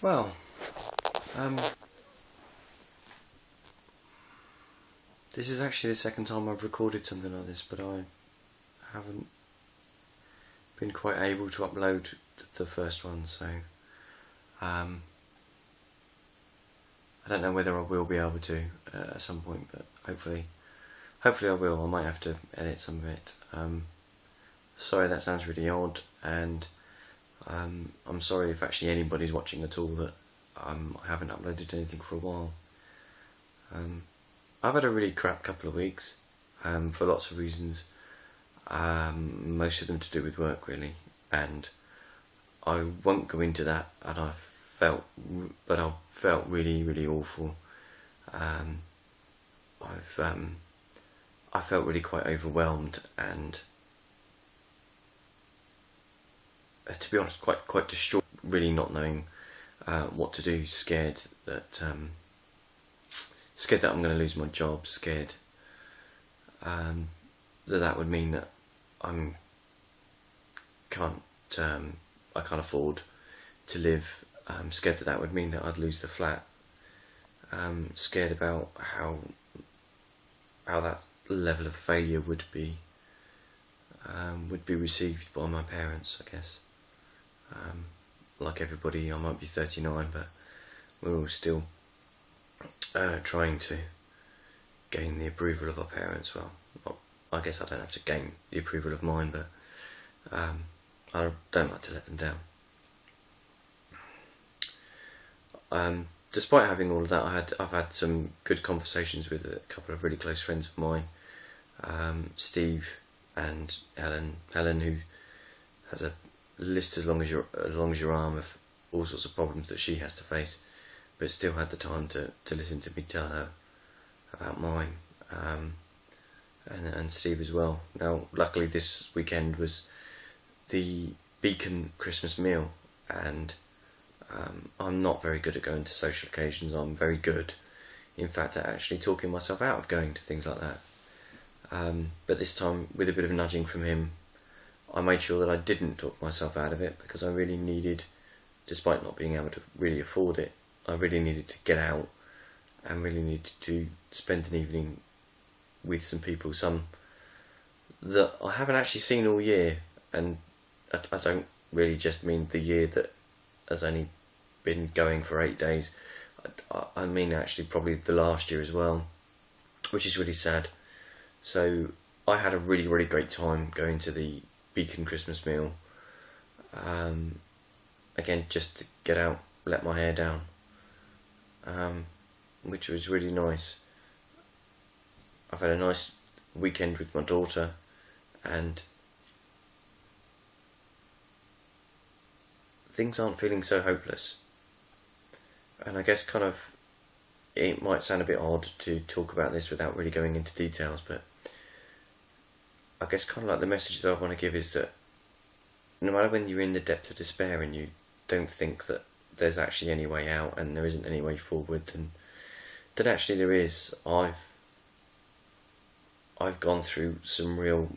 Well, this is actually the second time I've recorded something like this, but I haven't been quite able to upload the first one, so I don't know whether I will be able to at some point, but hopefully I will. I might have to edit some of it. Sorry that sounds really odd, and I'm sorry if actually anybody's watching at all that I haven't uploaded anything for a while. I've had a really crap couple of weeks for lots of reasons, most of them to do with work really, and I won't go into that. And I felt really awful. I felt really quite overwhelmed and, to be honest, quite distraught, really not knowing what to do, scared that I'm going to lose my job, scared that would mean that I can't afford to live. Scared that would mean that I'd lose the flat. Scared about how that level of failure would be received by my parents, I guess. Like everybody, I might be 39, but we're all still trying to gain the approval of our parents. Well, I guess I don't have to gain the approval of mine, but I don't like to let them down. Despite having all of that, I've had some good conversations with a couple of really close friends of mine, Steve and Helen. Helen, who has a list as long as your arm of all sorts of problems that she has to face, but still had the time to listen to me tell her about mine, and Steve as well. Now, luckily this weekend was the Beacon Christmas meal, and I'm not very good at going to social occasions. I'm very good, in fact, at actually talking myself out of going to things like that. But this time, with a bit of nudging from him, I made sure that I didn't talk myself out of it, because I really needed, despite not being able to really afford it, I really needed to get out and really needed to spend an evening with some people, some that I haven't actually seen all year. And I don't really just mean the year that has only been going for 8 days. I mean actually probably the last year as well, which is really sad. So I had a really great time going to the Beacon Christmas meal. Again, just to get out, let my hair down, which was really nice. I've had a nice weekend with my daughter, and things aren't feeling so hopeless. And I guess it might sound a bit odd to talk about this without really going into details, but I guess like the message that I want to give is that no matter when you're in the depth of despair and you don't think that there's actually any way out and there isn't any way forward, then actually there is. I've gone through some real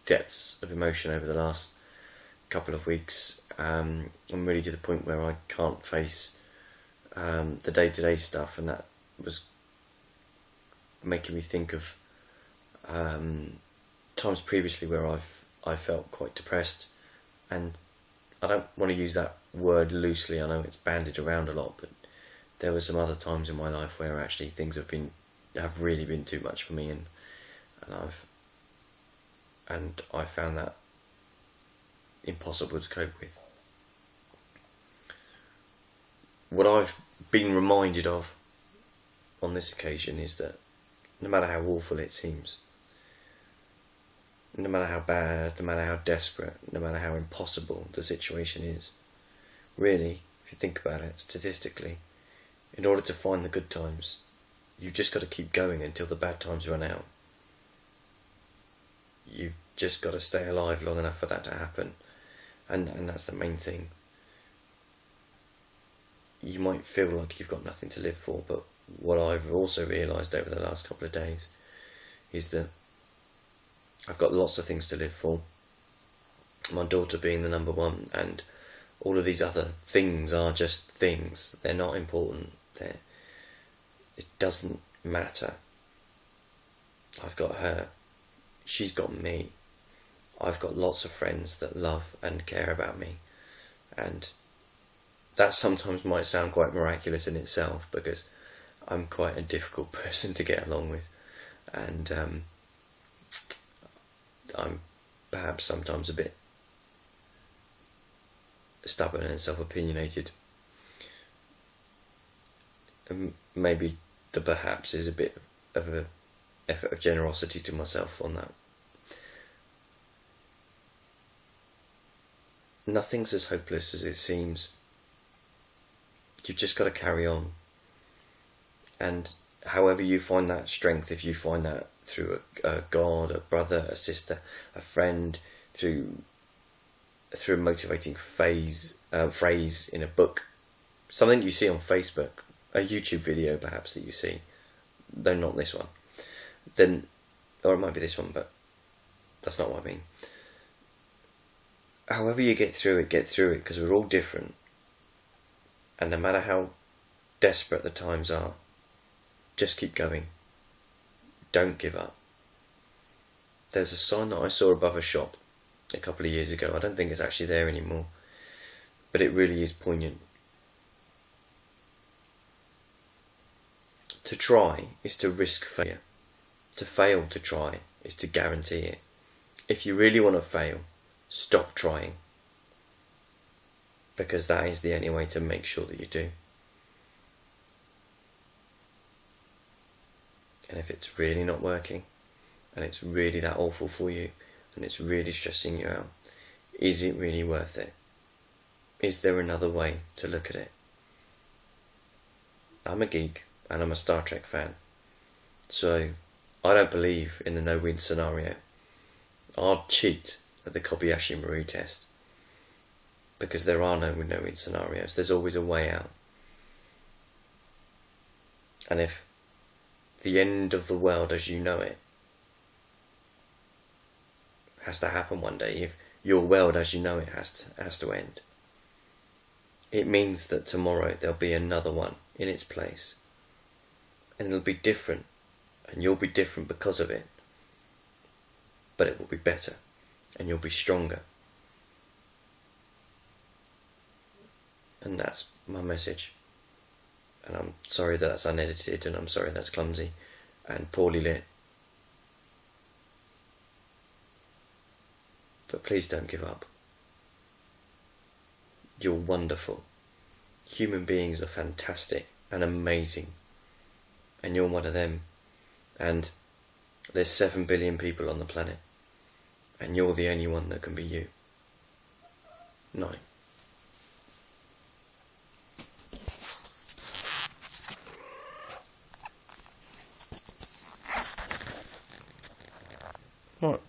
depths of emotion over the last couple of weeks. I'm really to the point where I can't face the day-to-day stuff, and that was making me think of times previously where I felt quite depressed. And I don't want to use that word loosely, I know it's bandied around a lot, but there were some other times in my life where actually things have really been too much for me, and I found that impossible to cope with. What I've been reminded of on this occasion is that no matter how awful it seems, no matter how bad, no matter how desperate, no matter how impossible the situation is, really, if you think about it statistically, in order to find the good times, you've just got to keep going until the bad times run out. You've just got to stay alive long enough for that to happen, and that's the main thing. You might feel like you've got nothing to live for, but what I've also realised over the last couple of days is that I've got lots of things to live for, my daughter being the number one, and all of these other things are just things. They're not important. It doesn't matter. I've got her. She's got me. I've got lots of friends that love and care about me. And that sometimes might sound quite miraculous in itself, because I'm quite a difficult person to get along with. And I'm perhaps sometimes a bit stubborn and self-opinionated. And maybe the perhaps is a bit of an effort of generosity to myself on that. Nothing's as hopeless as it seems. You've just got to carry on. And however you find that strength, if you find that through a God, a brother, a sister, a friend, through a motivating phrase in a book, something you see on Facebook, a YouTube video perhaps that you see, though not this one, then, or it might be this one, but that's not what I mean. However you get through it, because we're all different. And no matter how desperate the times are, just keep going. Don't give up. There's a sign that I saw above a shop a couple of years ago. I don't think it's actually there anymore, but it really is poignant. To try is to risk failure. To fail to try is to guarantee it. If you really want to fail, stop trying, because that is the only way to make sure that you do. And if it's really not working, and it's really that awful for you, and it's really stressing you out, is it really worth it? Is there another way to look at it? I'm a geek, and I'm a Star Trek fan, so I don't believe in the no-win scenario. I'll cheat at the Kobayashi Maru test, because there are no no-win scenarios. There's always a way out. And if the end of the world as you know it has to happen one day, if your world as you know it has to end, it means that tomorrow there'll be another one in its place, and it'll be different, and you'll be different because of it, but it will be better, and you'll be stronger. And that's my message. And I'm sorry that that's unedited, and I'm sorry that's clumsy and poorly lit. But please don't give up. You're wonderful. Human beings are fantastic and amazing. And you're one of them. And there's 7 billion people on the planet. And you're the only one that can be you. Night. What?